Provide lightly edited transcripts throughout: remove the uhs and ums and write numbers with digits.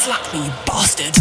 Slap me, you bastard.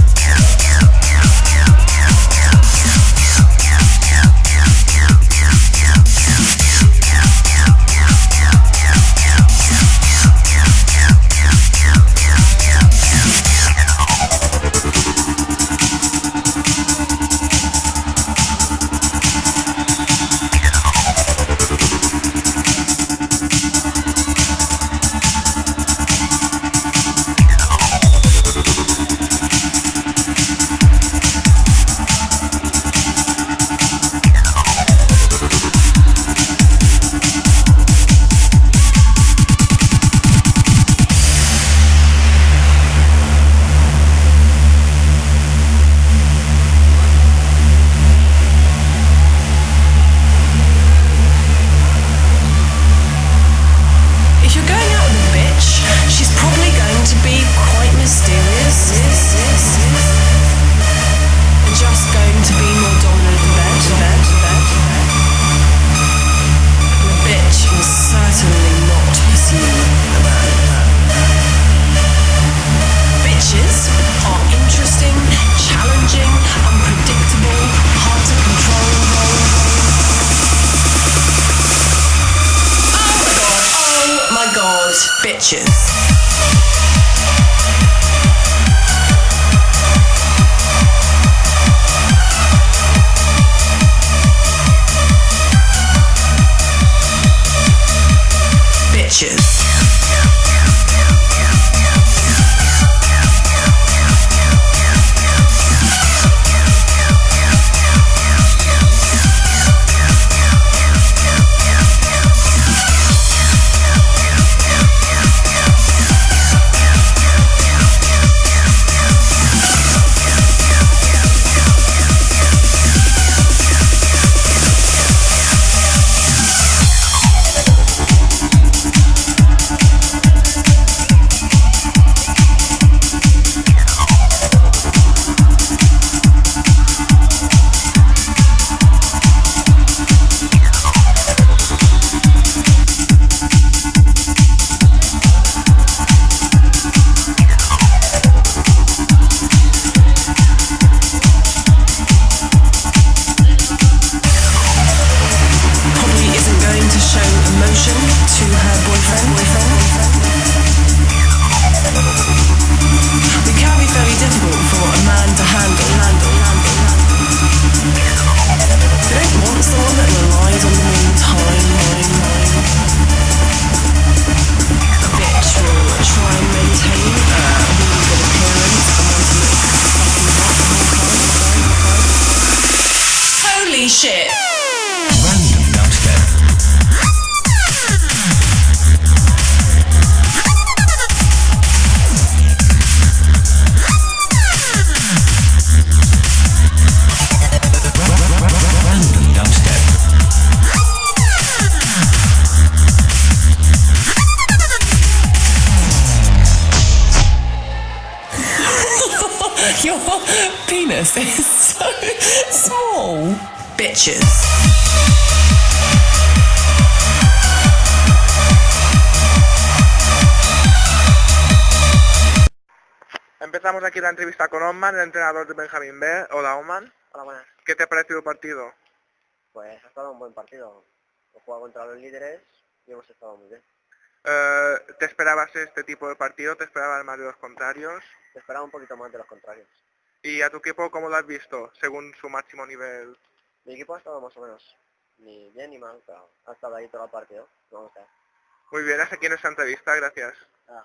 Bitches. Shit. Random dubstep. Random dubstep. Your penis is so small. Bitches. Empezamos aquí la entrevista con Oman, el entrenador de Benjamín B. Hola Oman. Hola, buenas. ¿Qué te ha parecido el partido? Pues ha estado un buen partido. Hemos jugado contra los líderes y hemos estado muy bien. ¿Te esperabas este tipo de partido? ¿Te esperabas más de los contrarios? Me esperaba un poquito más de los contrarios. ¿Y a tu equipo cómo lo has visto, según su máximo nivel? Mi equipo ha estado más o menos, ni bien ni mal, pero ha estado ahí todo el partido. Vamos a ver. Muy bien, hasta aquí nuestra entrevista, gracias. Ah.